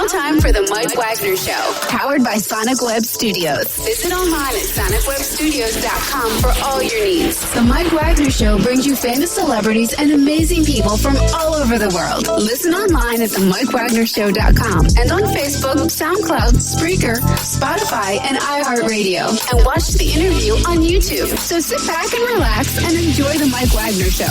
now time for the Mike Wagner Show, powered by Sonic Web Studios. Visit online at sonicwebstudios.com for all your needs. The Mike Wagner Show brings you famous celebrities and amazing people from all over the world. Listen online at themikewagnershow.com and on Facebook, SoundCloud, Spreaker, Spotify, and iHeartRadio. And watch the interview on YouTube. So sit back and relax and enjoy the Mike Wagner Show.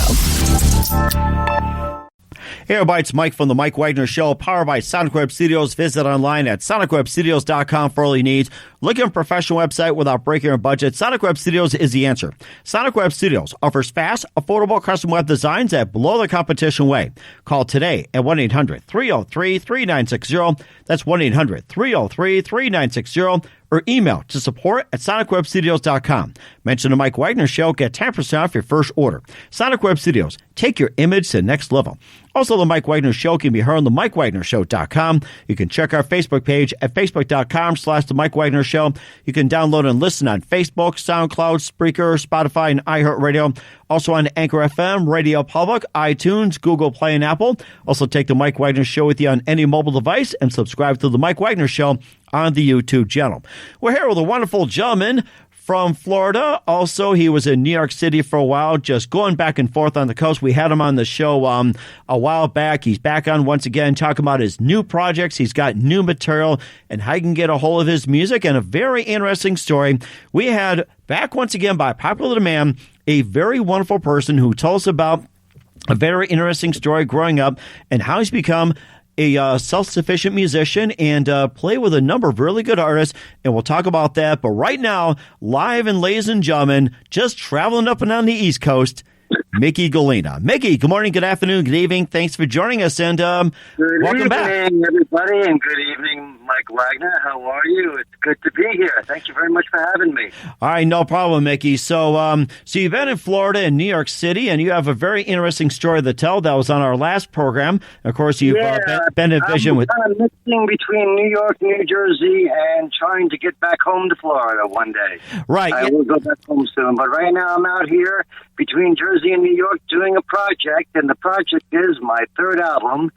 Hey everybody, it's Mike from the Mike Wagner Show, powered by Sonic Web Studios. Visit online at sonicwebstudios.com for all your needs. Looking for a professional website without breaking your budget? Sonic Web Studios is the answer. Sonic Web Studios offers fast, affordable custom web designs that blow the competition away. Call today at 1-800-303-3960. That's 1-800-303-3960. Or email to support at sonicwebstudios.com. Mention the Mike Wagner Show, get 10% off your first order. Sonic Web Studios, take your image to the next level. Also, the Mike Wagner Show can be heard on the MikeWagnerShow.com. You can check our Facebook page at facebook.com/the Mike Wagner Show. You can download and listen on Facebook, SoundCloud, Spreaker, Spotify, and iHeartRadio. Also on Anchor FM, Radio Public, iTunes, Google Play, and Apple. Also take the Mike Wagner Show with you on any mobile device and subscribe to the Mike Wagner Show on the YouTube channel. We're here with a wonderful gentleman from Florida. Also, he was in New York City for a while, just going back and forth on the coast. We had him on the show a while back. He's back on once again, talking about his new projects. He's got new material and how you can get a hold of his music, and a very interesting story. We had back once again, by popular demand, a very wonderful person who told us about a very interesting story growing up and how he's become a self-sufficient musician and play with a number of really good artists, and we'll talk about that. But right now, live and ladies and gentlemen, just traveling up and down the East Coast, Micky Gallina. Micky, good morning, good afternoon, good evening. Thanks for joining us, and welcome back. Good evening, everybody, and good evening, Mike Wagner. How are you? It's good to be here. Thank you very much for having me. All right, no problem, Micky. So you've been in Florida and New York City, and you have a very interesting story to tell. That was on our last program. Of course, you've been in Vision with... I'm kind of mixing between New York, New Jersey, and trying to get back home to Florida one day. Right. I will go back home soon, but right now I'm out here between Jersey and New York doing a project, and the project is my third album,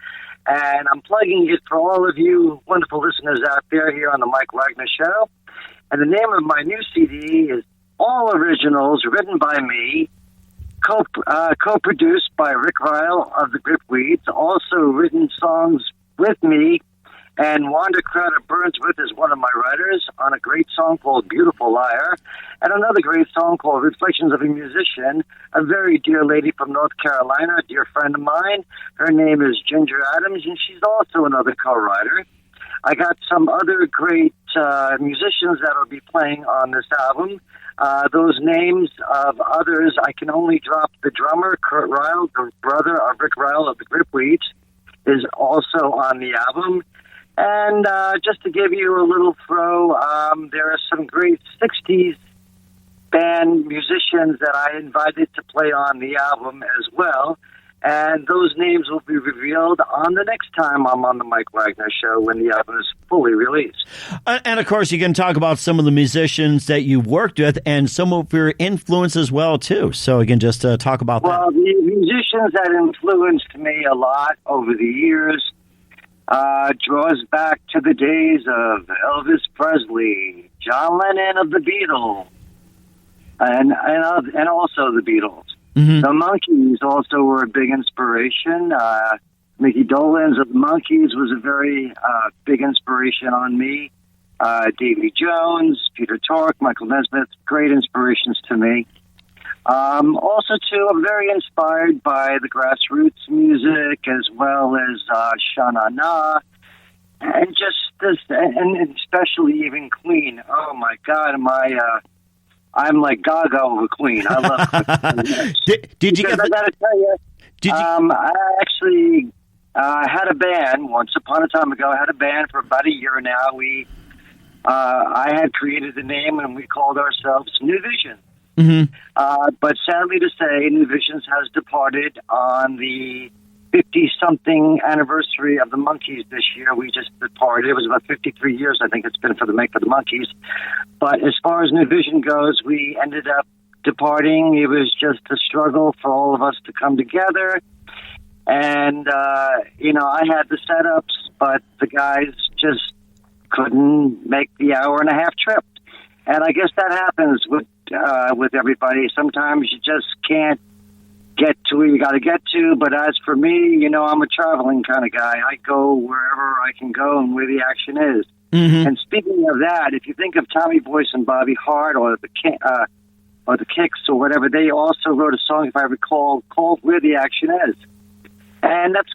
and I'm plugging it for all of you wonderful listeners out there here on the Mike Wagner Show. And the name of my new CD is All Originals, written by me, co-produced by Rick Ryle of the Gripweeds, also written songs with me, and Wanda Crowder-Burnsworth is one of my writers on a great song called Beautiful Liar, and another great song called Reflections of a Musician, a very dear lady from North Carolina, a dear friend of mine. Her name is Ginger Adams, and she's also another co-writer. I got some other great musicians that will be playing on this album. Those names of others, I can only drop the drummer, Kurt Ryle, the brother of Rick Ryle of the Gripweeds, is also on the album. And just to give you a little throw, there are some great 60s band musicians that I invited to play on the album as well. And those names will be revealed on the next time I'm on the Mike Wagner Show when the album is fully released. And, of course, you can talk about some of the musicians that you worked with and some of your influence as well, too. So you can just talk about that. Well, the musicians that influenced me a lot over the years draws back to the days of Elvis Presley, John Lennon of the Beatles, and also the Beatles. Mm-hmm. The Monkees also were a big inspiration. Mickey Dolenz of the Monkees was a very big inspiration on me. Davy Jones, Peter Tork, Michael Nesmith, great inspirations to me. Also, too, I'm very inspired by the grassroots music as well as Shana Na, and just this, and especially even Queen. Oh my God, I'm like Gaga over Queen. I love Queen. Did you? I got to tell you, I actually had a band once upon a time ago. I had a band for about a year now. I had created the name, and we called ourselves New Vision. Mm-hmm. But sadly to say, New Visions has departed on the 50-something anniversary of the Monkees this year. We just departed. It was about 53 years, I think it's been for the Monkees. But as far as New Vision goes, we ended up departing. It was just a struggle for all of us to come together. And, I had the setups, but the guys just couldn't make the hour and a half trip. And I guess that happens with everybody. Sometimes you just can't get to where you got to get to. But as for me, I'm a traveling kind of guy. I go wherever I can go and where the action is. Mm-hmm. And speaking of that, if you think of Tommy Boyce and Bobby Hart or the Kicks or whatever, they also wrote a song, if I recall, called "Where the Action Is." And that's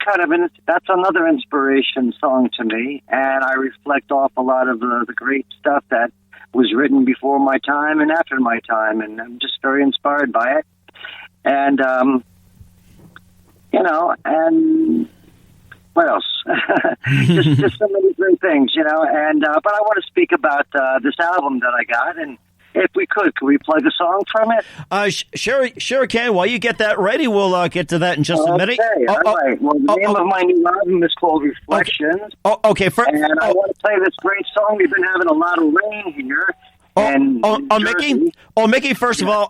that's another inspiration song to me. And I reflect off a lot of the great stuff that was written before my time and after my time. And I'm just very inspired by it. And, and what else? just so many great things, but I want to speak about this album that I got. And if we could we plug a song from it? Sure can. While you get that ready, we'll get to that in just a minute. All right. Well, the name of my new album is called Reflections. Okay. And I want to play this great song. We've been having a lot of rain here. Mickey, first of all,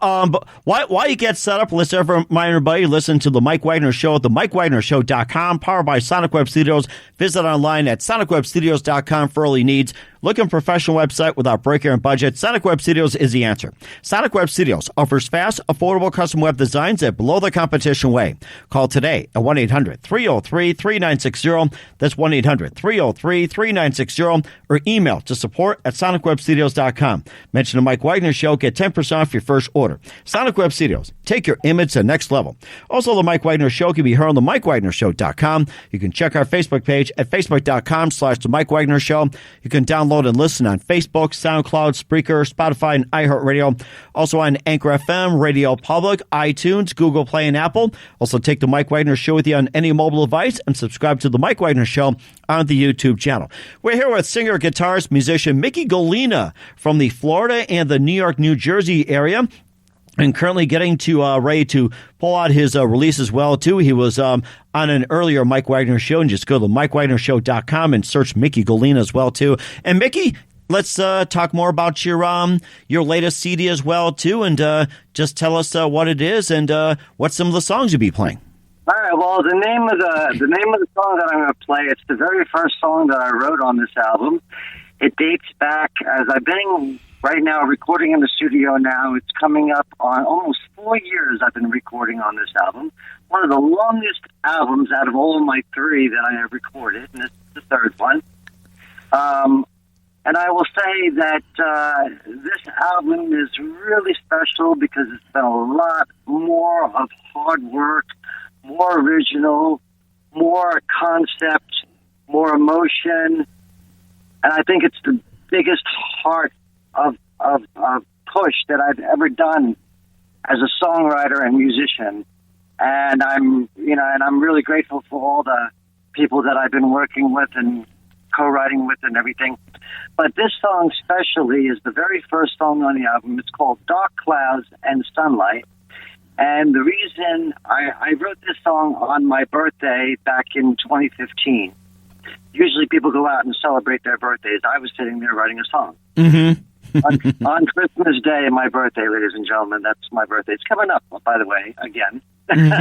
why you get set up, let's remind everybody, listen to the Mike Wagner Show at the MikeWagnerShow.com, powered by Sonic Web Studios. Visit online at SonicWebStudios.com for all your needs. Looking for a professional website without breaking and budget? Sonic Web Studios is the answer. Sonic Web Studios offers fast, affordable custom web designs at below the competition way. Call today at 1-800-303-3960. That's 1-800-303-3960. Or email to support@SonicWebStudios.com. Mention the Mike Wagner Show. Get 10% off your first order. Sonic Web Studios. Take your image to the next level. Also, the Mike Wagner Show can be heard on the MikeWagnerShow.com. You can check our Facebook page at Facebook.com/The Mike Wagner Show. You can download and listen on Facebook, SoundCloud, Spreaker, Spotify, and iHeartRadio. Also on Anchor FM, Radio Public, iTunes, Google Play, and Apple. Also take the Mike Wagner Show with you on any mobile device and subscribe to the Mike Wagner Show on the YouTube channel. We're here with singer, guitarist, musician Micky Gallina from the Florida and the New York, New Jersey area. And currently getting to ready to pull out his release as well, too. He was on an earlier Mike Wagner Show, and just go to MikeWagnerShow.com and search Micky Gallina as well, too. And Mickey, let's talk more about your latest CD as well, too, and just tell us what it is and what some of the songs you'll be playing. All right. Well, the name of the song that I'm going to play, it's the very first song that I wrote on this album. It dates back as I've been right now recording in the studio now. It's coming up on almost 4 years I've been recording on this album. One of the longest albums out of all of my 3 that I have recorded, and this is the 3rd one. And I will say that this album is really special because it's been a lot more of hard work, more original, more concept, more emotion. And I think it's the biggest heart of push that I've ever done as a songwriter and musician. And I'm really grateful for all the people that I've been working with and co-writing with and everything. But this song especially is the very first song on the album. It's called Dark Clouds and Sunlight. And the reason I wrote this song on my birthday back in 2015. Usually people go out and celebrate their birthdays. I was sitting there writing a song. Mm-hmm. on Christmas Day, my birthday, ladies and gentlemen. That's my birthday. It's coming up, by the way, again. And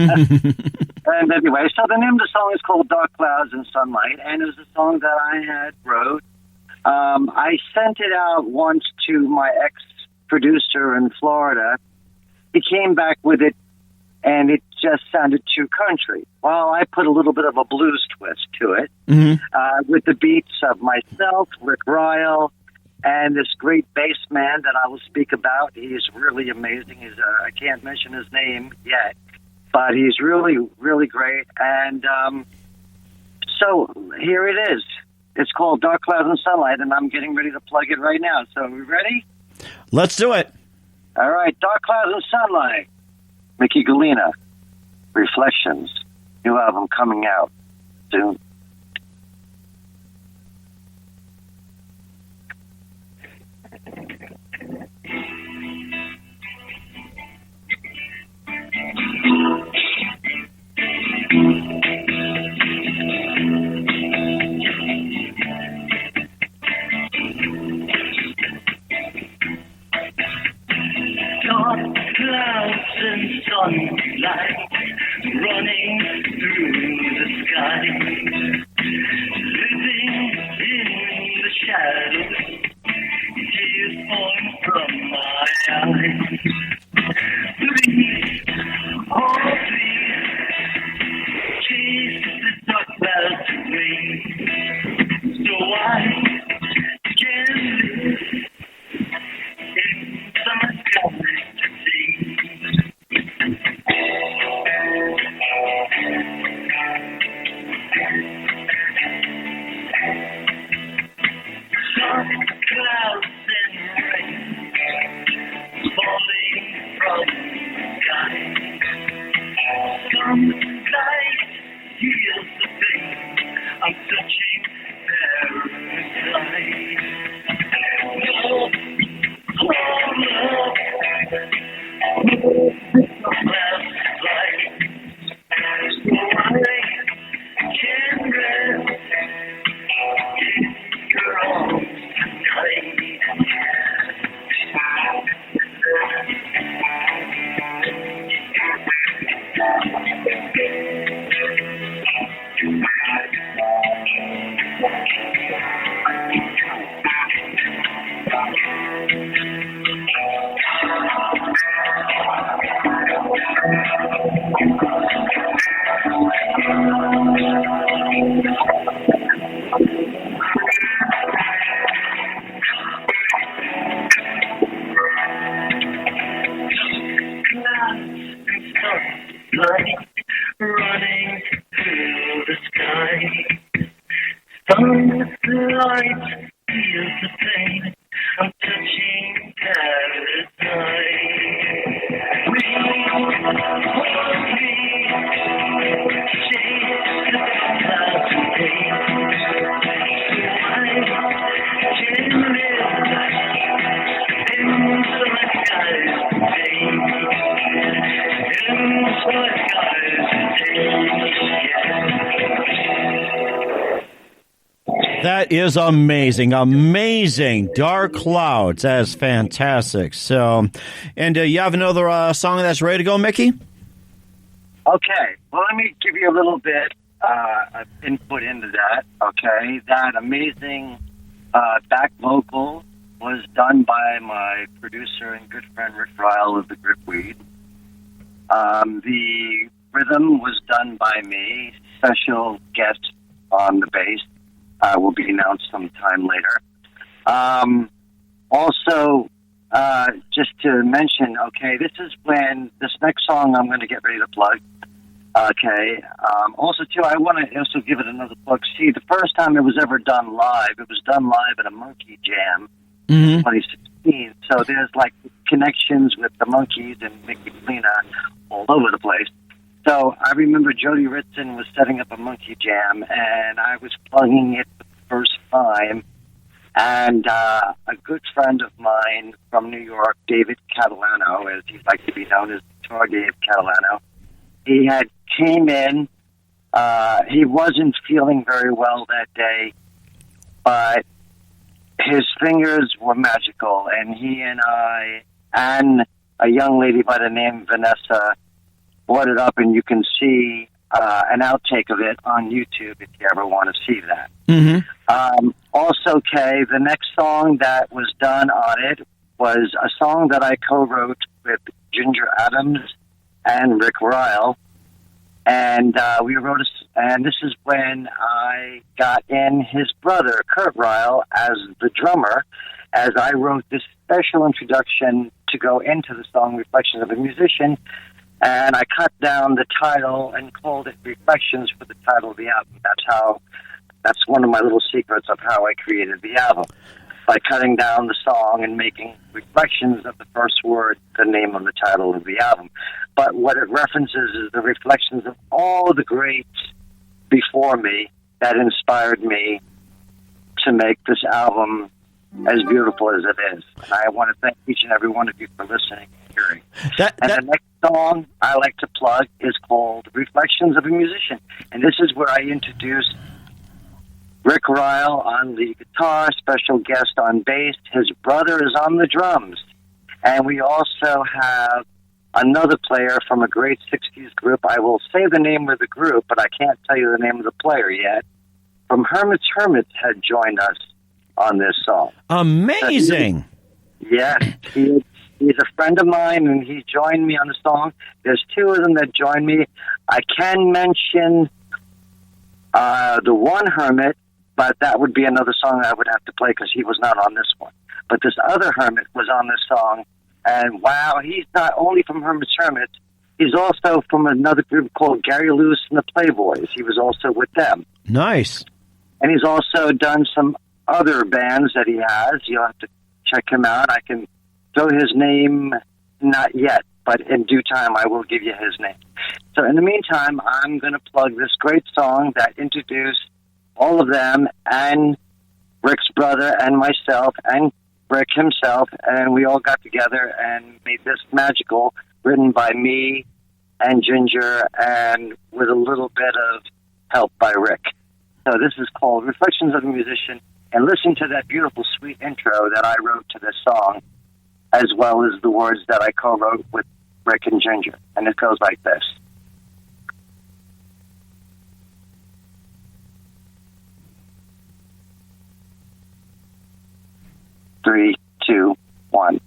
anyway, so the name of the song is called Dark Clouds and Sunlight, and it was a song that I had wrote. I sent it out once to my ex-producer in Florida. He came back with it, and it just sounded too country. Well, I put a little bit of a blues twist to it, with the beats of myself, Rick Ryle, and this great bass man that I will speak about. He is really amazing. I can't mention his name yet, but he's really, really great. And so here it is. It's called Dark Clouds and Sunlight, and I'm getting ready to plug it right now. So are we ready? Let's do it. All right, Dark Clouds and Sunlight. Micky Gallina, Reflections. New album coming out soon. Dark clouds and sunlight running through light heals the pain. I'm touching paradise. No love, last light. So I can rest in your arms tonight. Light running through the sky. Sunlight heals the pain. I'm touching paradise. We chase the clouds of pain. So I can live in the skies today. That is amazing. Amazing. Dark Clouds. That's fantastic. So, and you have another song that's ready to go, Micky? Okay. Well, let me give you a little bit of input into that. Okay. That amazing back vocal was done by my producer and good friend Rick Ryle of the Gripweed. The rhythm was done by me. Special guest on the bass will be announced sometime later. Also, just to mention, okay, this is when this next song I'm going to get ready to plug. Okay. Also, too, I want to also give it another plug. See, the first time it was ever done live, it was done live at a Monkey Jam in 2016. So there's like connections with the Monkeys and Micky Gallina all over the place. So I remember Jody Ritson was setting up a Monkey Jam, and I was plugging it for the first time. And a good friend of mine from New York, David Catalano, as he'd like to be known as Guitar Dave Catalano, he had came in. He wasn't feeling very well that day, but his fingers were magical, and he and I and a young lady by the name of Vanessa brought it up, and you can see an outtake of it on YouTube if you ever want to see that. Also, Kay, the next song that was done on it was a song that I co-wrote with Ginger Adams and Rick Ryle, and we wrote and this is when I got in his brother, Kurt Ryle, as the drummer, as I wrote this special introduction to go into the song Reflections of a Musician, and I cut down the title and called it Reflections for the title of the album. That's one of my little secrets of how I created the album, by cutting down the song and making reflections of the first word the name of the title of the album. But what it references is the reflections of all the greats before me that inspired me to make this album as beautiful as it is. And I want to thank each and every one of you for listening and hearing. The next song I like to plug is called Reflections of a Musician. And this is where I introduce Rick Ryle on the guitar, special guest on bass. His brother is on the drums. And we also have another player from a great 60s group. I will say the name of the group, but I can't tell you the name of the player yet. From Hermits had joined us on this song. Amazing. Yes. He's a friend of mine, and he joined me on the song. There's two of them that joined me. I can mention the one Hermit, but that would be another song I would have to play because he was not on this one. But this other Hermit was on this song, and wow, he's not only from Hermits, he's also from another group called Gary Lewis and the Playboys. He was also with them. Nice. And he's also done some other bands that he has. You'll have to check him out. I can throw his name, not yet, but in due time I will give you his name. So in the meantime, I'm going to plug this great song that introduced all of them and Rick's brother and myself and Rick himself, and we all got together and made this magical, written by me and Ginger, and with a little bit of help by Rick. So this is called Reflections of a Musician, and listen to that beautiful, sweet intro that I wrote to this song, as well as the words that I co-wrote with Rick and Ginger. And it goes like this. Three, two, one.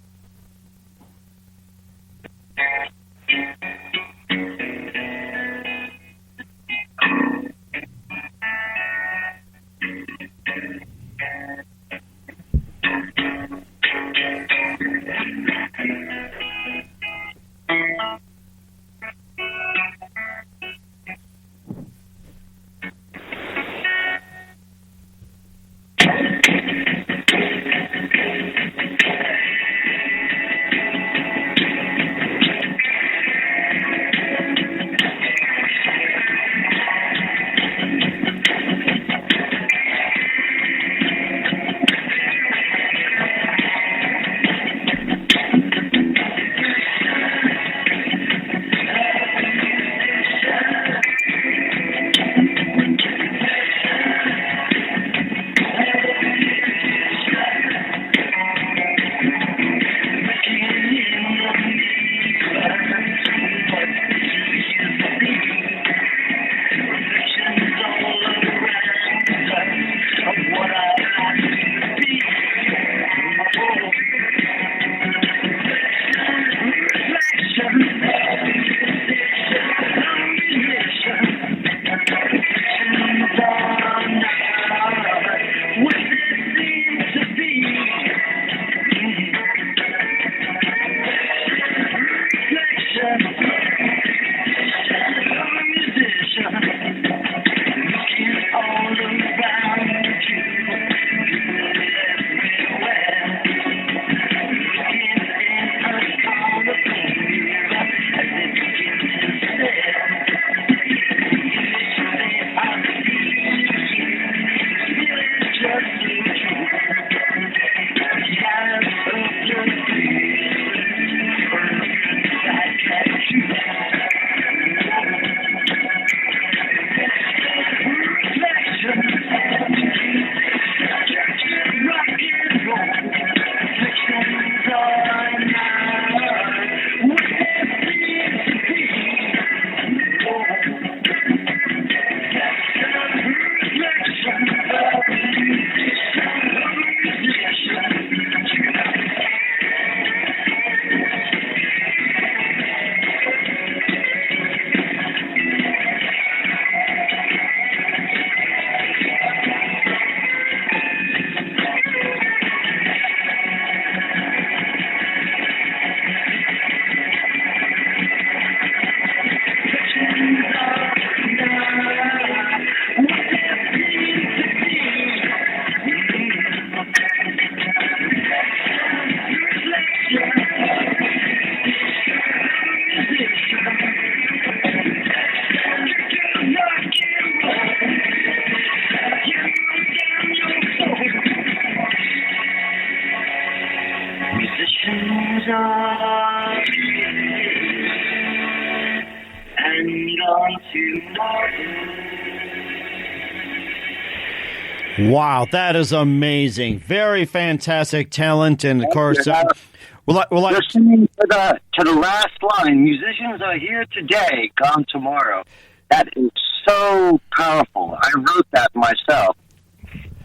Wow, that is amazing. Very fantastic talent, and of course, listening to the last line, musicians are here today, gone tomorrow. That is so powerful. I wrote that myself,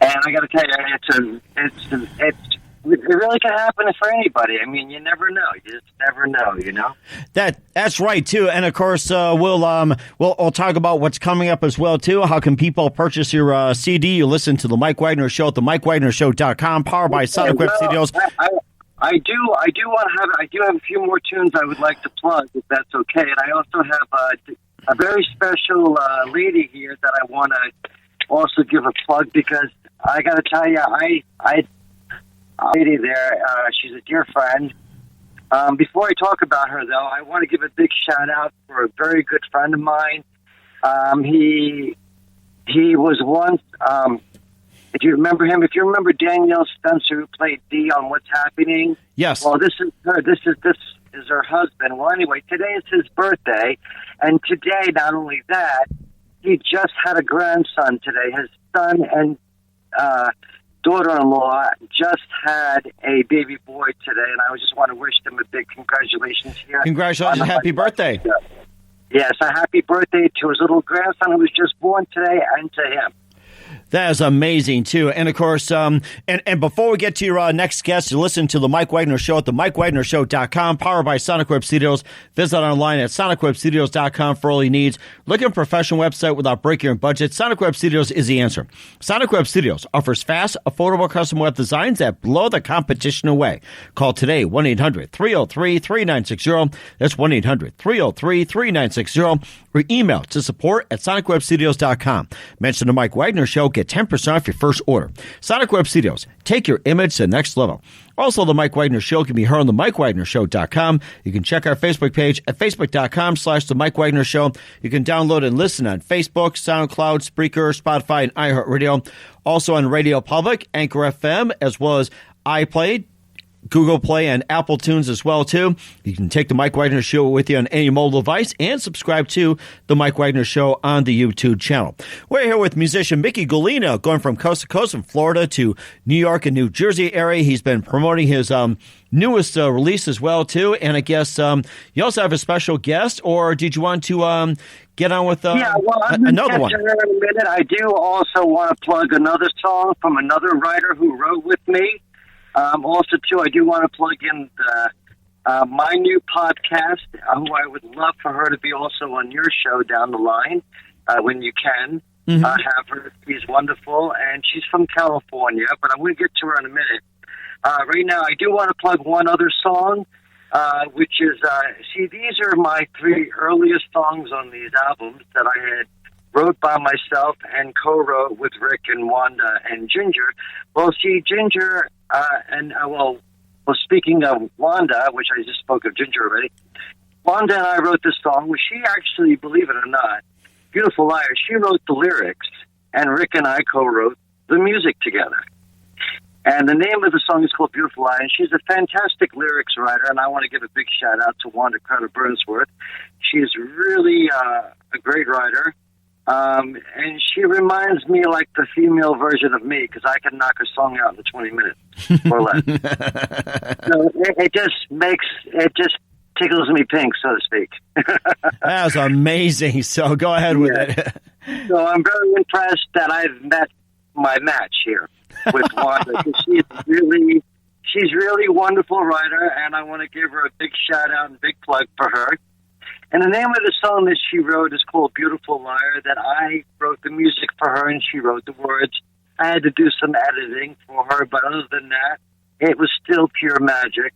and I got to tell you, it really can happen for anybody. I mean, you never know. You just never know, you know? That's right, too. And, of course, we'll talk about what's coming up as well, too. How can people purchase your CD? You listen to The Mike Wagner Show at themikewagnershow.com, powered by Sonic Web Studios. I do have a few more tunes I would like to plug, if that's okay. And I also have a very special lady here that I want to also give a plug, because I got to tell you, lady there, she's a dear friend, Before I talk about her, though, I want to give a big shout out for a very good friend of mine. He was once, if you remember him, if you remember Danielle Spencer, who played Dee on What's Happening. Yes. Well, this is her. This is her husband. Well, anyway, today is his birthday, and today, not only that, he just had a grandson today. His son and daughter-in-law just had a baby boy today, and I just want to wish them a big congratulations here. Congratulations. Happy birthday. Yes, a happy birthday to his little grandson who was just born today, and to him. That is amazing, too. And, of course, and before we get to your next guest, you listen to The Mike Wagner Show at themikewagnershow.com, powered by Sonic Web Studios. Visit online at sonicwebstudios.com for all your needs. Looking for a professional website without breaking your budget? Sonic Web Studios is the answer. Sonic Web Studios offers fast, affordable custom web designs that blow the competition away. Call today, 1-800-303-3960. That's 1-800-303-3960. Or email to support at sonicwebstudios.com. Mention The Mike Wagner Show. Get 10% off your first order. Sonic Web Studios. Take your image to the next level. Also, The Mike Wagner Show can be heard on themikewagnershow.com. You can check our Facebook page at facebook.com/The Mike Wagner Show. You can download and listen on Facebook, SoundCloud, Spreaker, Spotify, and iHeartRadio. Also on Radio Public, Anchor FM, as well as iPlay, Google Play, and Apple Tunes as well, too. You can take The Mike Wagner Show with you on any mobile device and subscribe to The Mike Wagner Show on the YouTube channel. We're here with musician Micky Gallina, going from coast to coast from Florida to New York and New Jersey area. He's been promoting his newest release as well, too. And I guess you also have a special guest, or did you want to get on with another one? In a minute. I do also want to plug another song from another writer who wrote with me. Also, too, I do want to plug in my new podcast, who I would love for her to be also on your show down the line when you can. Have her. She's wonderful, and she's from California, but I'm going to get to her in a minute. Right now, I do want to plug one other song, which is, these are my 3 earliest songs on these albums that I had wrote by myself and co-wrote with Rick and Wanda and Ginger. Well, see, Ginger... speaking of Wanda, which I just spoke of Ginger already, Wanda and I wrote this song, which she actually, believe it or not, Beautiful Liar, she wrote the lyrics, and Rick and I co-wrote the music together. And the name of the song is called Beautiful Liar, and she's a fantastic lyrics writer, and I want to give a big shout-out to Wanda Carter-Burnsworth. She's really a great writer. And she reminds me like the female version of me, because I can knock a song out in 20 minutes or less. So it just tickles me pink, so to speak. That was amazing. So go ahead with it. So I'm very impressed that I've met my match here with Wanda. She's really wonderful writer, and I want to give her a big shout out and big plug for her. And the name of the song that she wrote is called Beautiful Liar, that I wrote the music for her and she wrote the words. I had to do some editing for her, but other than that, it was still pure magic.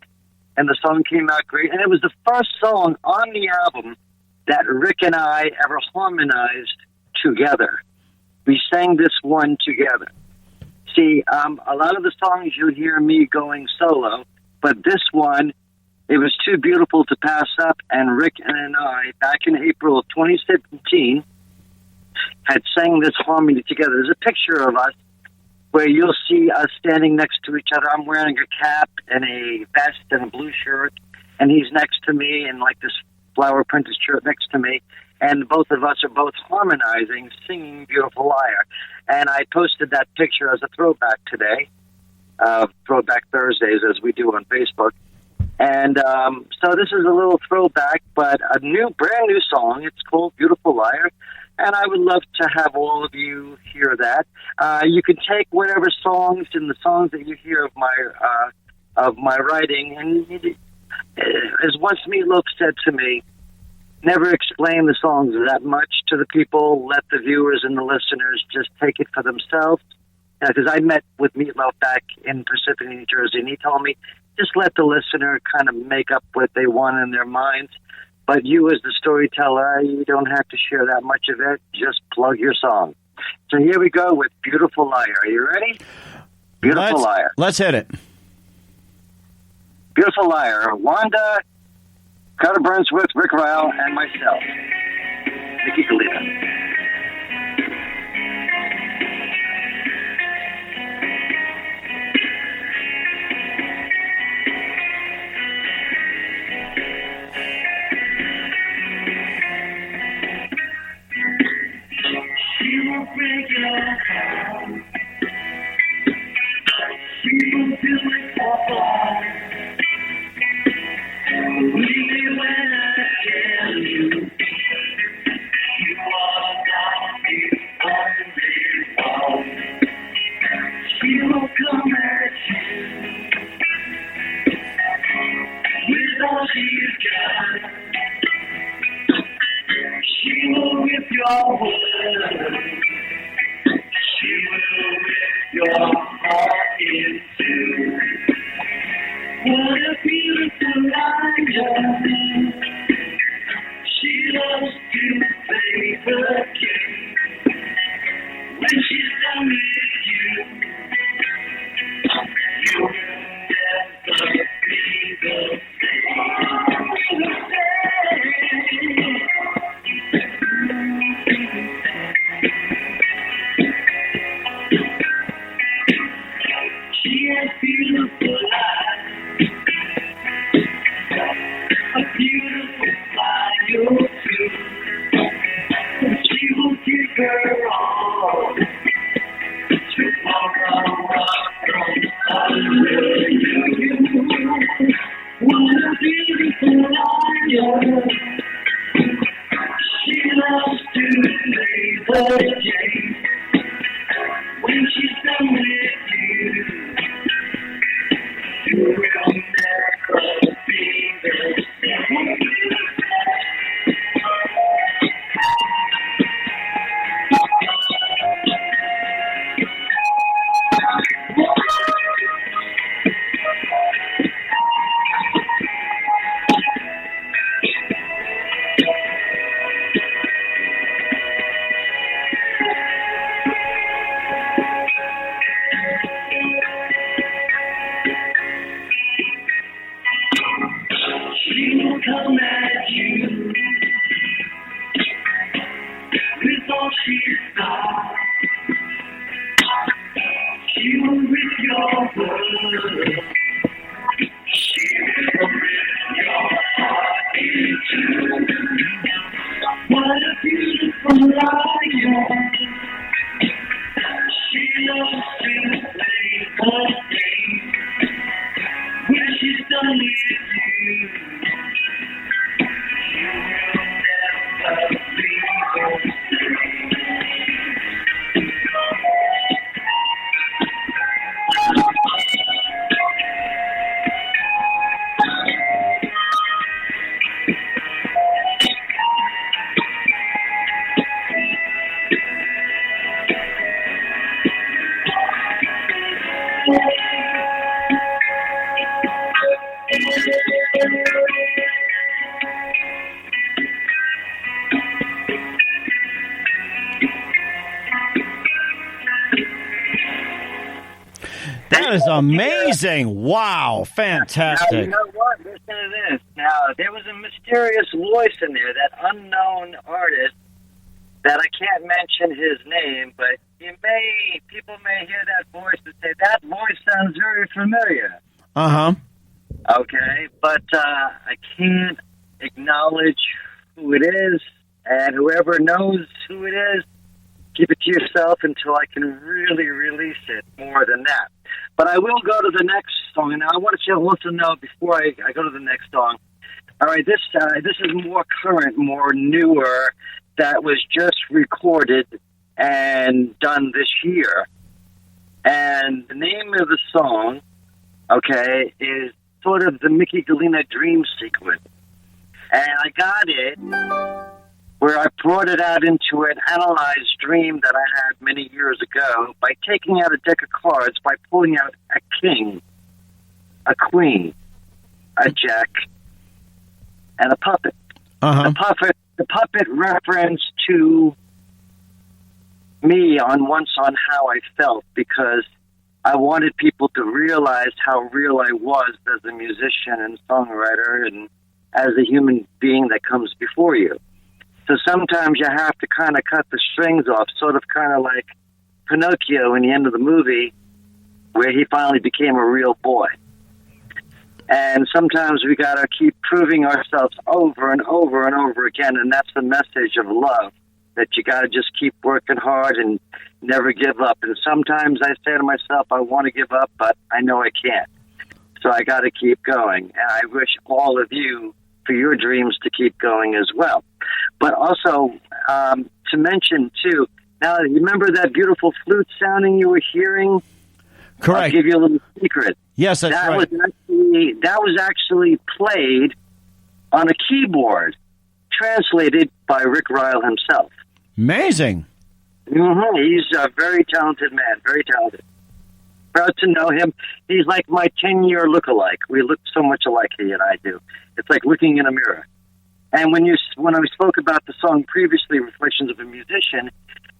And the song came out great. And it was the first song on the album that Rick and I ever harmonized together. We sang this one together. See, a lot of the songs you'll hear me going solo, but this one, it was too beautiful to pass up, and Rick and I, back in April of 2017, had sang this harmony together. There's a picture of us where you'll see us standing next to each other. I'm wearing a cap and a vest and a blue shirt, and he's next to me in like this flower printed shirt next to me, and both of us are both harmonizing, singing Beautiful Liar. And I posted that picture as a throwback today, Throwback Thursdays, as we do on Facebook. And so this is a little throwback, but a brand new song. It's called Beautiful Liar, and I would love to have all of you hear that. You can take whatever songs and the songs that you hear of my writing, and as once Meatloaf said to me, never explain the songs that much to the people. Let the viewers and the listeners just take it for themselves. Because I met with Meatloaf back in Parsippany, New Jersey, and he told me, just let the listener kind of make up what they want in their minds. But you as the storyteller, you don't have to share that much of it. Just plug your song. So here we go with Beautiful Liar. Are you ready? Beautiful Liar. Let's hit it. Beautiful Liar, Wanda, Carter Burns with Rick Ryle, and myself, Micky Gallina. She will break your heart. She will do it all. Believe me when I tell you, you are not the only one. She will come at you with all she's got. She will rip your world. She will rip your heart in two. What a beautiful liar. She loves to play the game. When she's done with you, you'll never be the same. She has beautiful eyes, a beautiful smile too. She will give her all to walk from under you. What a beautiful liar. She loves to play the game. When she's done with you, you will never be the same. She will come at you with all she's got. She will rip your world. She will rip your heart in two. What a beautiful liar. She loves to play the game. When she's done with you, you will never be the same. That is amazing. Wow. Now, Fantastic. you know what? Listen to this. Now, there was a mysterious voice in there, that unknown artist, that I can't mention his name, but people may hear that voice and say, that voice sounds very familiar. Uh-huh. Okay, but I can't acknowledge who it is, and whoever knows who it is, keep it to yourself until I can really release it more than that. But I will go to the next song, and I want you to also know before I go to the next song. All right, this is more current, more newer, that was just recorded and done this year. And the name of the song, okay, is sort of the Micky Gallina Dream Sequence. And I got it where I brought it out into an analyzed dream that I had many years ago by taking out a deck of cards, by pulling out a king, a queen, a jack, and a puppet. Uh-huh. The puppet reference to me on Once on How I Felt, because I wanted people to realize how real I was as a musician and songwriter and as a human being that comes before you. So sometimes you have to kind of cut the strings off, sort of kind of like Pinocchio in the end of the movie, where he finally became a real boy. And sometimes we got to keep proving ourselves over and over and over again, and that's the message of love, that you got to just keep working hard and never give up. And sometimes I say to myself, I want to give up, but I know I can't. So I got to keep going. And I wish all of you, for your dreams, to keep going as well. But also, to mention, too, now, you remember that beautiful flute sounding you were hearing? Correct. I'll give you a little secret. Yes, that's right. That was actually played on a keyboard, translated by Rick Ryle himself. Amazing. Mm-hmm. He's a very talented man, very talented. Proud to know him. He's like my 10-year look-alike. We look so much alike, he and I do. It's like looking in a mirror. And when I spoke about the song previously, Reflections of a Musician,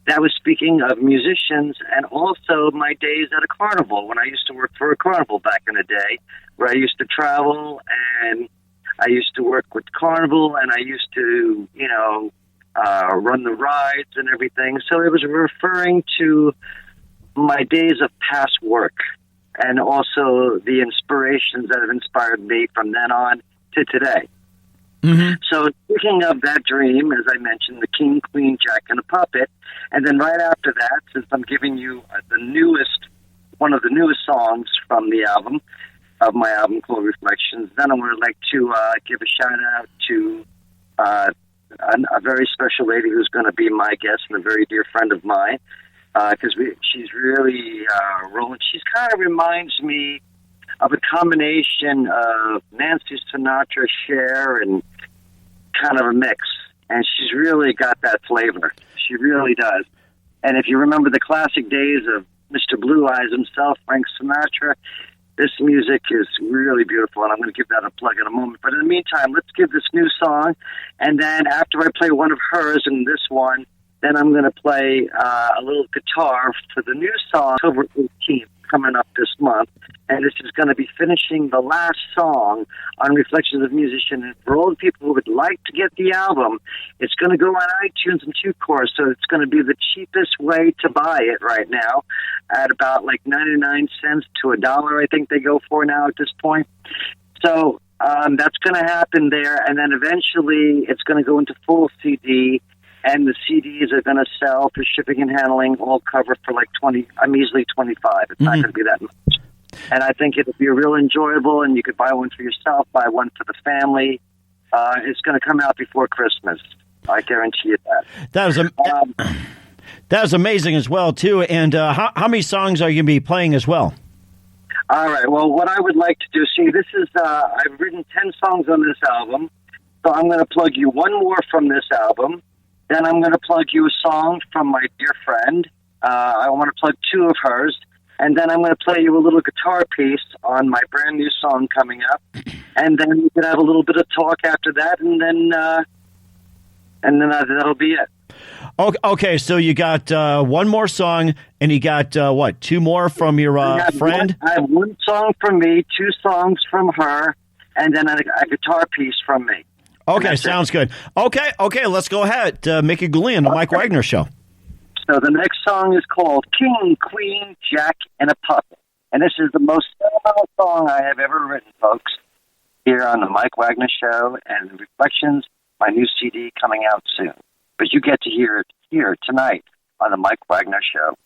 that was speaking of musicians and also my days at a carnival, when I used to work for a carnival back in the day, where I used to travel and I used to work with carnival and I used to, run the rides and everything. So it was referring to my days of past work and also the inspirations that have inspired me from then on to today. Mm-hmm. So speaking of that dream, as I mentioned, the King, Queen, Jack, and a Puppet, and then right after that, since I'm giving you one of the newest songs from the album, of my album called Reflections, then I would like to give a shout out to a very special lady who's going to be my guest and a very dear friend of mine, because she's really rolling. She kind of reminds me of a combination of Nancy Sinatra, Cher, and kind of a mix. And she's really got that flavor. She really does. And if you remember the classic days of Mr. Blue Eyes himself, Frank Sinatra, this music is really beautiful, and I'm going to give that a plug in a moment. But in the meantime, let's give this new song, and then after I play one of hers and this one, then I'm going to play a little guitar for the new song, October 18th, coming up this month. And this is going to be finishing the last song on Reflections of a Musician. And for all the people who would like to get the album, it's going to go on iTunes and TuneCore, so it's going to be the cheapest way to buy it right now, at about like 99 cents to $1, I think they go for now at this point. So that's going to happen there, and then eventually it's going to go into full CD, and the CDs are going to sell for shipping and handling, all covered for like 20. I'm easily 25. It's not going to be that much. And I think it'll be real enjoyable, and you could buy one for yourself, buy one for the family. It's going to come out before Christmas. I guarantee you that. That was amazing as well, too. And how many songs are you going to be playing as well? All right. Well, what I would like to do, this is, I've written 10 songs on this album, so I'm going to plug you one more from this album. Then I'm going to plug you a song from my dear friend. I want to plug two of hers. And then I'm going to play you a little guitar piece on my brand new song coming up. And then we can have a little bit of talk after that, and then that'll be it. Okay, so you got one more song, and you got, two more from your friend? I have one song from me, two songs from her, and then a guitar piece from me. Okay, sounds good. Okay, let's go ahead. Micky Gallina, the Mike Wagner Show. So the next song is called King, Queen, Jack, and a Puppet. And this is the most sentimental song I have ever written, folks, here on the Mike Wagner Show and Reflections, my new CD coming out soon. But you get to hear it here tonight on the Mike Wagner Show.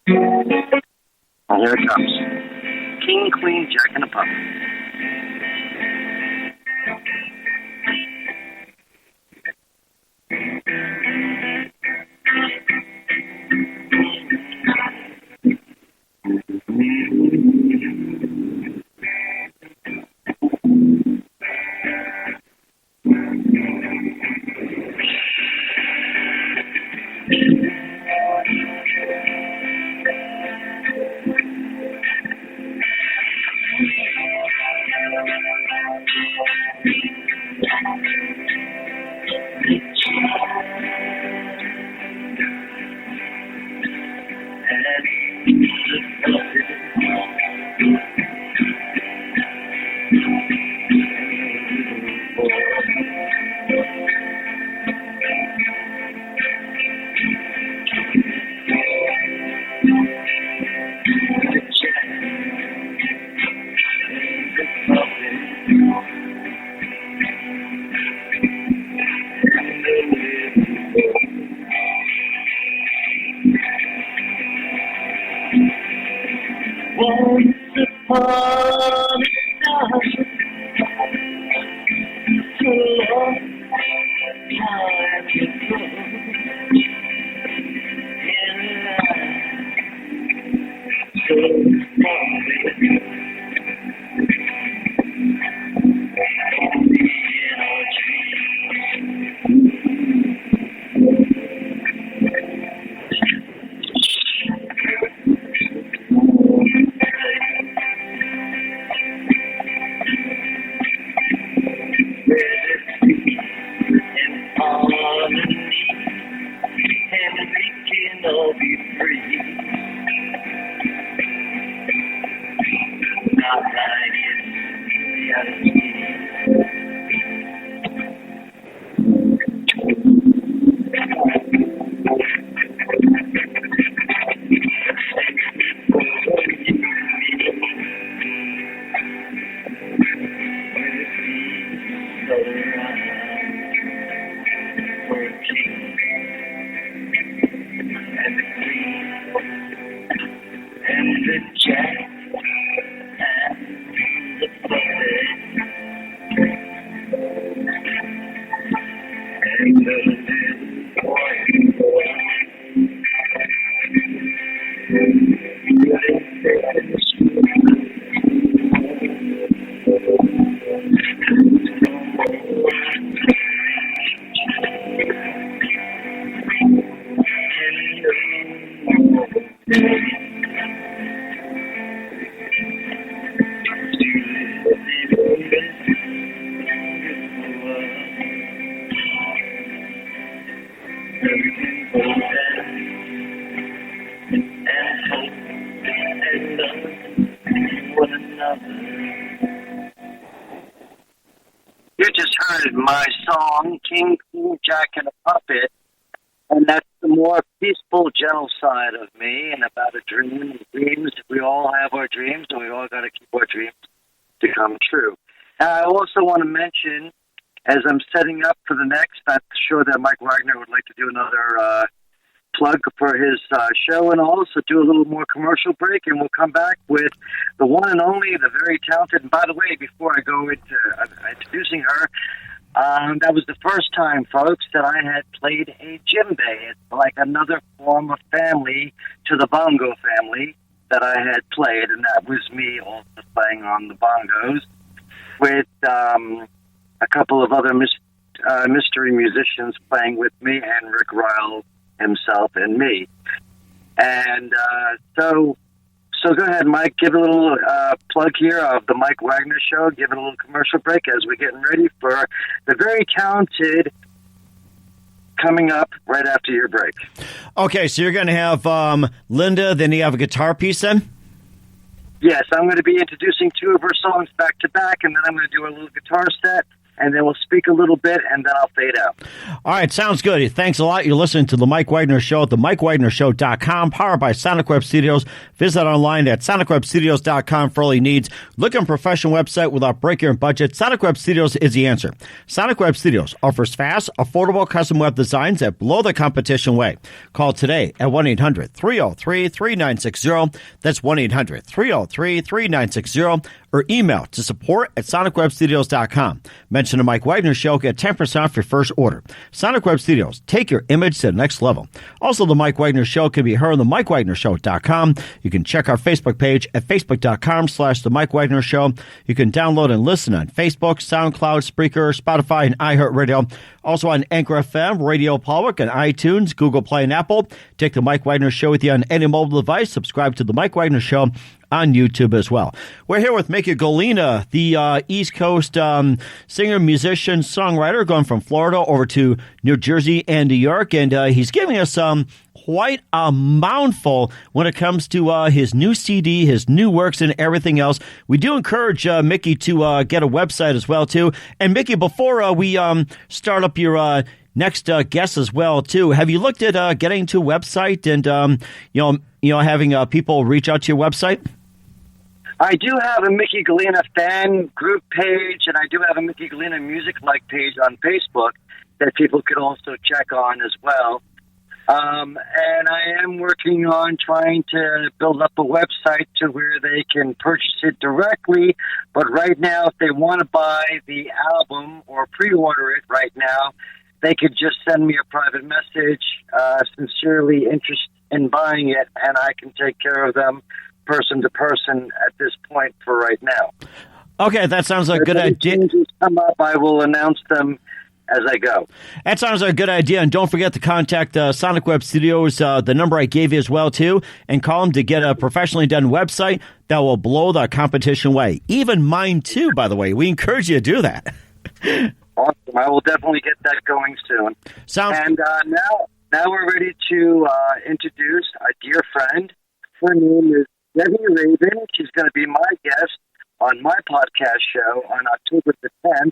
And here it comes. King, Queen, Jack, and a Puppet. all the stars, so long time ago, in life, so far away. Only in our all be free. Not like it's reality. You just heard my song, King Jack and a Puppet, and that's the more peaceful, gentle side of me, and about a dream. Dreams, we all have our dreams, and we all got to keep our dreams to come true. Now, I also want to mention, as I'm setting up for the next, I'm sure that Mike Wagner would like to do another plug for his show, and also do a little more commercial break, and we'll come back with the one and only, the very talented, and by the way, before I go into introducing her, that was the first time, folks, that I had played a djembe. It's like another form of family to the bongo family that I had played, and that was me also playing on the bongos with a couple of other mystery musicians playing with me, and Rick Ryle himself and me. And so go ahead, Mike, give a little plug here of the Mike Wagner Show, give it a little commercial break as we're getting ready for the very talented coming up right after your break. Okay, so you're going to have Linda, then you have a guitar piece then? Yes, I'm going to be introducing two of her songs back to back, and then I'm going to do a little guitar set, and then we'll speak a little bit, and then I'll fade out. All right, sounds good. Thanks a lot. You're listening to The Mike Wagner Show at themikewagnershow.com, powered by Sonic Web Studios. Visit online at sonicwebstudios.com for all your needs. Look at a professional website without breaking your budget. Sonic Web Studios is the answer. Sonic Web Studios offers fast, affordable custom web designs that blow the competition away. Call today at 1-800-303-3960. That's 1-800-303-3960. Or email to support@sonicwebstudios.com. Mention the Mike Wagner Show, get 10% off your first order. Sonic Web Studios, take your image to the next level. Also, the Mike Wagner Show can be heard on the MikeWagnerShow.com. You can check our Facebook page at facebook.com/the Mike Wagner Show. You can download and listen on Facebook, SoundCloud, Spreaker, Spotify, and iHeartRadio. Also on Anchor FM, Radio Public, and iTunes, Google Play, and Apple. Take the Mike Wagner Show with you on any mobile device. Subscribe to the Mike Wagner Show on YouTube as well. We're here with Micky Gallina, the East Coast singer, musician, songwriter, going from Florida over to New Jersey and New York, and he's giving us quite a mouthful when it comes to his new CD, his new works, and everything else. We do encourage Micky to get a website as well, too. And Micky, before we start up your next guest as well, too, have you looked at getting to a website and having people reach out to your website? I do have a Micky Gallina fan group page, and I do have a Micky Gallina music-like page on Facebook that people could also check on as well. And I am working on trying to build up a website to where they can purchase it directly. But right now, if they want to buy the album or pre-order it right now, they could just send me a private message, sincerely interested in buying it, and I can take care of them person to person at this point for right now. Okay, that sounds like a good idea. If changes come up, I will announce them as I go. That sounds like a good idea. And don't forget to contact Sonic Web Studios, the number I gave you as well, too, and call them to get a professionally done website that will blow the competition away. Even mine, too, by the way. We encourage you to do that. Awesome. I will definitely get that going soon. And now we're ready to introduce a dear friend. Her name is Debbie Raven. She's going to be my guest on my podcast show on October the 10th.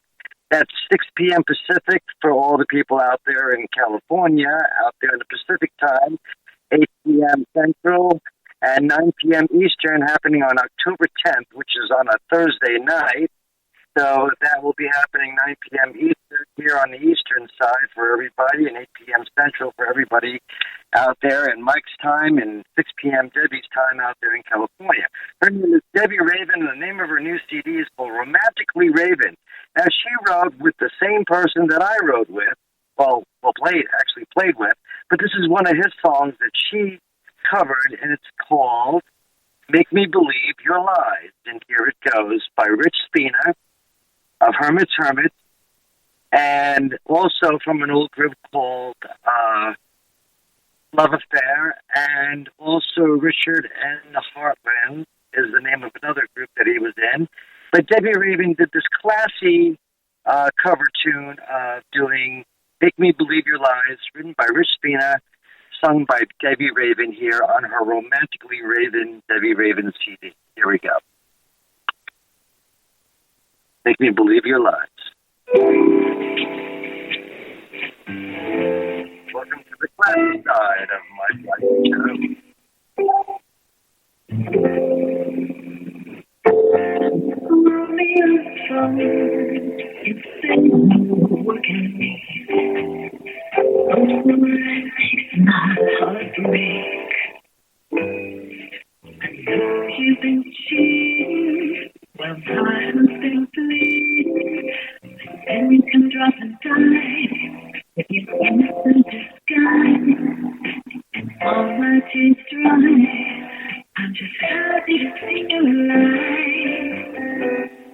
That's 6 p.m. Pacific for all the people out there in California, out there in the Pacific time, 8 p.m. Central, and 9 p.m. Eastern, happening on October 10th, which is on a Thursday night. So that will be happening 9 p.m. Eastern here on the Eastern side for everybody, and 8 p.m. Central for everybody out there, and Mike's time, and 6 p.m. Debbie's time out there in California. Her name is Debbie Raven, and the name of her new CD is called Romantically Raven. Now, she wrote with the same person that I wrote with, played with, but this is one of his songs that she covered, and it's called Make Me Believe Your Lies. And here it goes, by Rich Spina of Hermit's Hermit, and also from an old group called Love Affair, and also Richard and the Heartland is the name of another group that he was in. But Debbie Raven did this classy cover tune doing Make Me Believe Your Lies, written by Rich Spina, sung by Debbie Raven here on her Romantically Raven Debbie Raven CD. Here we go. Make Me Believe Your Lies. Welcome to the classy side of my Wagner Show. You've been cheating, well, time has been bleeding, and you can drop and die if you're innocent disguise, and all my tears dry. I'm just happy to see you alive.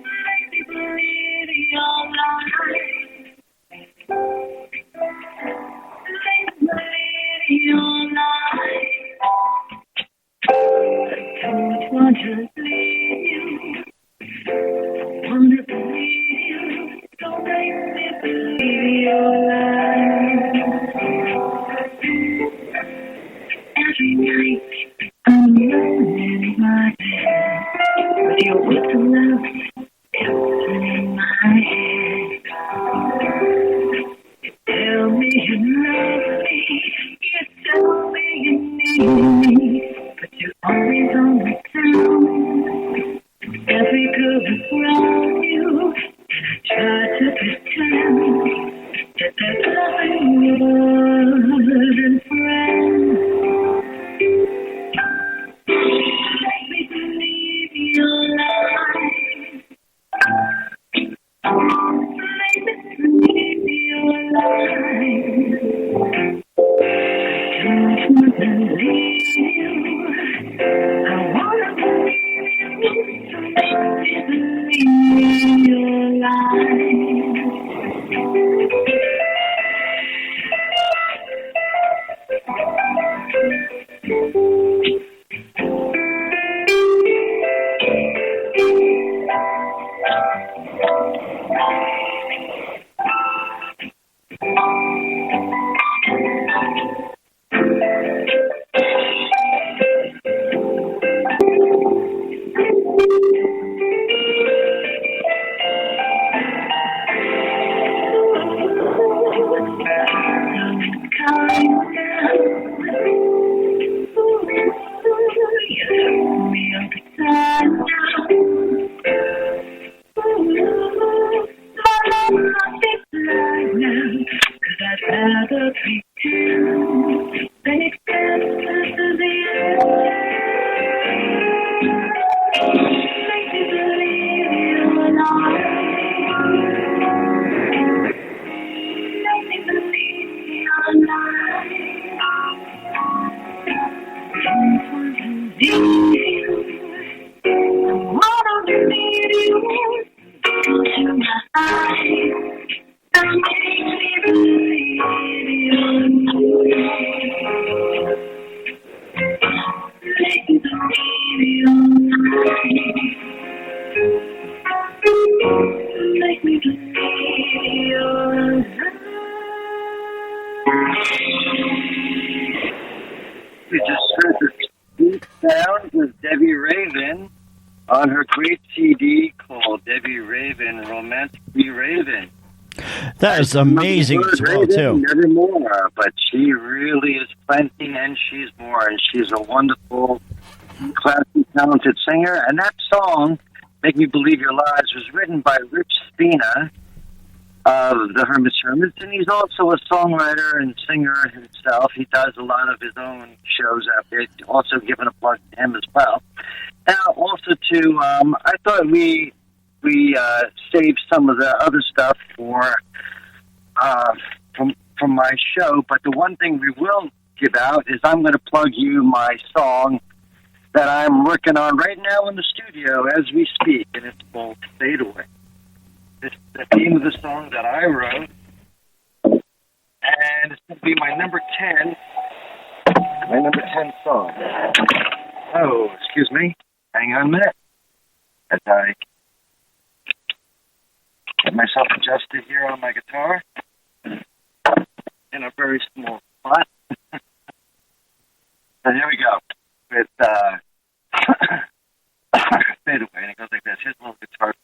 Make me believe your lies. Make me believe your lies. I don't want to leave you. I want to believe you. Don't make me believe your lies. Every night I'm alone in my bed with your words of love in my head. You tell me you love me. You tell me you need me. But you're always on the town. Every girl is around you, and I try to pretend that there's nothing more than friends. Make me believe your lies. Make me believe your lies. I don't want to leave you. I want to believe you. So make me believe your lies. I'd rather pretend sounds is Debbie Raven on her great CD called Debbie Raven, Romantically Raven. That is amazing as well, too. Nevermore, but she really is plenty, and she's more, and she's a wonderful, classy, talented singer. And that song, Make Me Believe Your Lies, was written by Rich Spina of the Hermits, and he's also a songwriter and singer himself. He does a lot of his own shows out there. Also giving a plug to him as well. Now, also too, I thought we saved some of the other stuff for from my show, but the one thing we will give out is I'm going to plug you my song that I'm working on right now in the studio as we speak, and it's called Fade Away. It's the theme of the song that I wrote, and it's going to be my number 10 song. Oh, excuse me. Hang on a minute. As I get myself adjusted here on my guitar in a very small spot. So here we go. With Fade Away, and it goes like this. Here's a little guitar.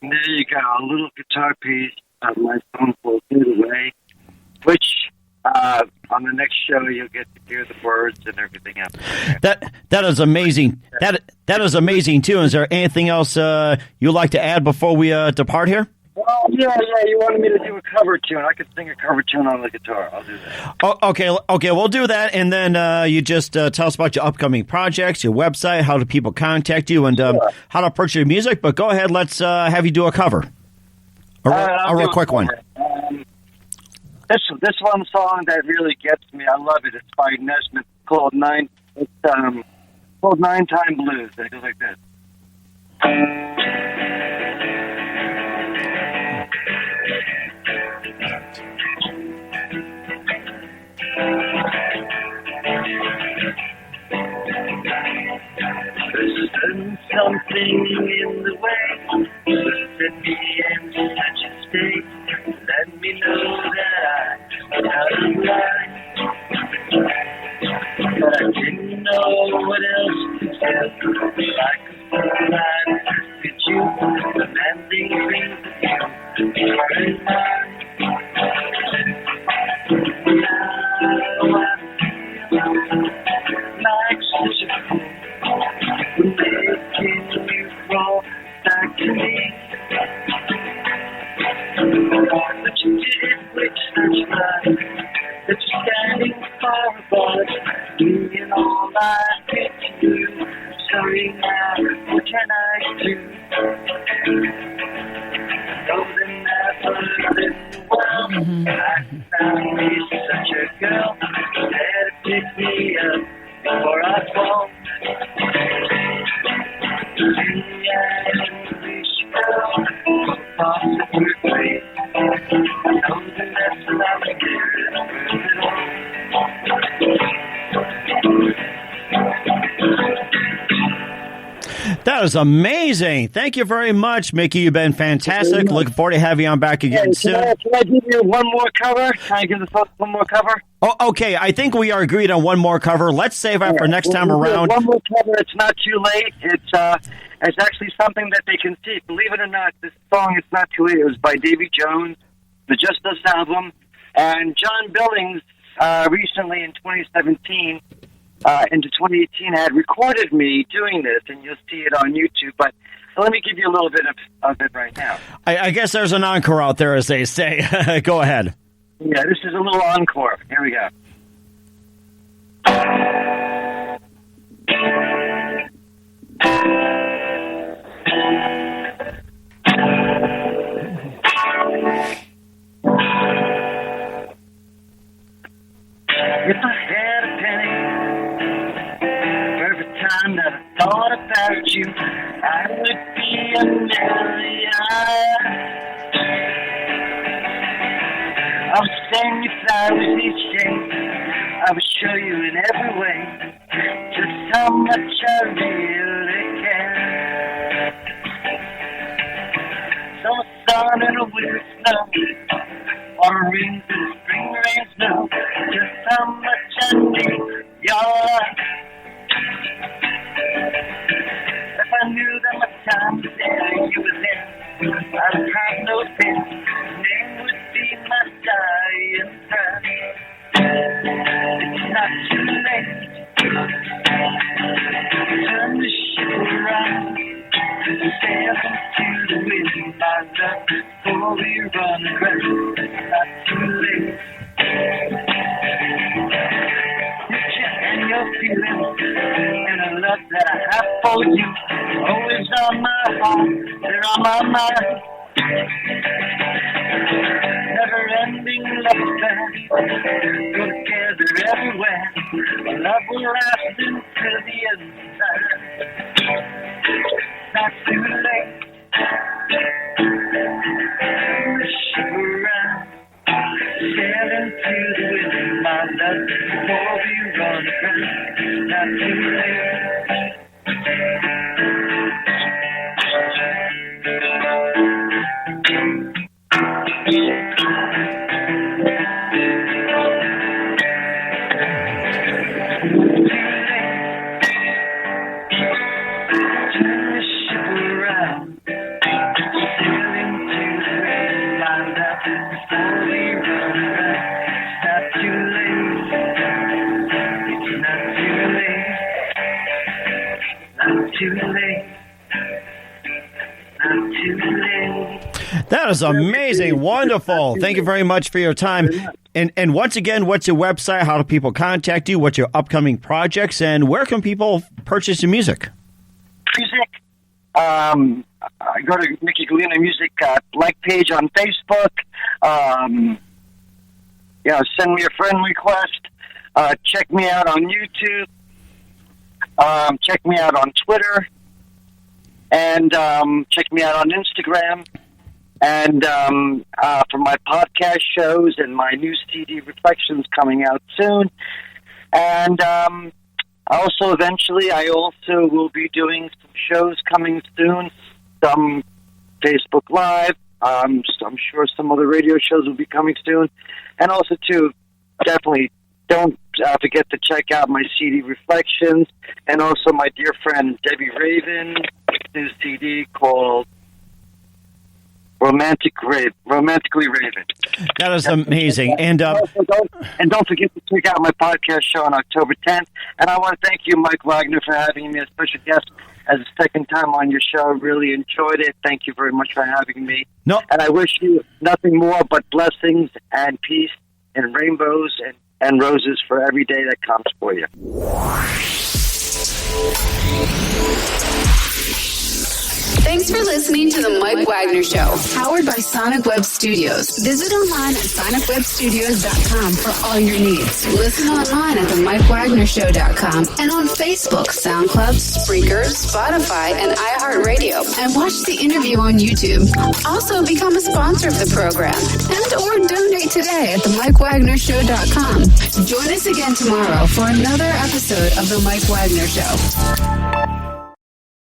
There you go, a little guitar piece of my song called Fade Away, which on the next show you'll get to hear the words and everything else. That is amazing. That is amazing too. Is there anything else you'd like to add before we depart here? Well, yeah. You wanted me to do a cover tune. I could sing a cover tune on the guitar. I'll do that. Oh, okay. We'll do that, and then you just tell us about your upcoming projects, your website, how do people contact you, and how to purchase your music. But go ahead, let's have you do a cover, a real quick one. This one song that really gets me. I love it. It's by Nesmith. Called Nine. It's called 9-Time Blues. And it goes like this. There's something in the way you set me in such a state. Let me know that I'm out of line. But I didn't know what else to do. Like a sunlight at you, demanding things of you are in mine. Now I feel like such a fool. Making you fall back to me. But you did it with such love that you're standing far above me and all I did to you. Sorry now, what can I do? Though the never in the world, I found me such a girl. Better pick me up before I fall. That is amazing. Thank you very much, Micky. You've been fantastic. Looking forward to having you on back again soon. Can I give you one more cover? Can I give the folks one more cover? Oh, okay. I think we are agreed on one more cover. Let's save that for next time around. One more cover. It's not too late. It's actually something that they can see. Believe it or not, this song, It's Not Too Late, it was by Davy Jones, the Just Us album. And John Billings recently in 2017 into 2018 had recorded me doing this, and you'll see it on YouTube. But let me give you a little bit of it right now. I guess there's an encore out there, as they say. Go ahead. Yeah, this is a little encore. Here we go. If I had a penny for every time that I thought about you, I would be a millionaire. I would send you flowers each day. I would show you in every way just how much I really care. Summer sun and a winter snow, autumn rains and spring rains know just how much I need your love. If I knew that my time was there, you were there, I'd have no fear. Your name would be my dying breath. It's not too late. Turn the ship around, sail into the wind, my love, before we run aground. It's not too late. And your feelings and the love that I have for you, always on my heart, they're on my mind. Never-ending love affair, go together everywhere. Our love will last until the end of time. Not too late. The ship around, sailing to the wind, my love, before we run aground. Not too late. That is amazing. Wonderful. Thank you very much for your time. And once again, what's your website? How do people contact you? What's your upcoming projects? And where can people purchase your music? Music. I go to Micky Gallina Music like page on Facebook. Send me a friend request. Check me out on YouTube. Check me out on Twitter. And check me out on Instagram. And for my podcast shows and my new CD Reflections coming out soon. And also eventually I also will be doing some shows coming soon. Some Facebook Live. I'm sure some other radio shows will be coming soon. And also, too, definitely don't forget to check out my CD Reflections. And also my dear friend Debbie Raven's new CD called Romantically Raven. That is amazing. And don't forget to check out my podcast show on October 10th. And I want to thank you, Mike Wagner, for having me as special guest as a second time on your show. Really enjoyed it. Thank you very much for having me. No. And I wish you nothing more but blessings and peace and rainbows and roses for every day that comes for you. Thanks for listening to The Mike Wagner Show, powered by Sonic Web Studios. Visit online at sonicwebstudios.com for all your needs. Listen online at themikewagnershow.com and on Facebook, SoundCloud, Spreaker, Spotify, and iHeartRadio. And watch the interview on YouTube. Also, become a sponsor of the program and or donate today at themikewagnershow.com. Join us again tomorrow for another episode of The Mike Wagner Show.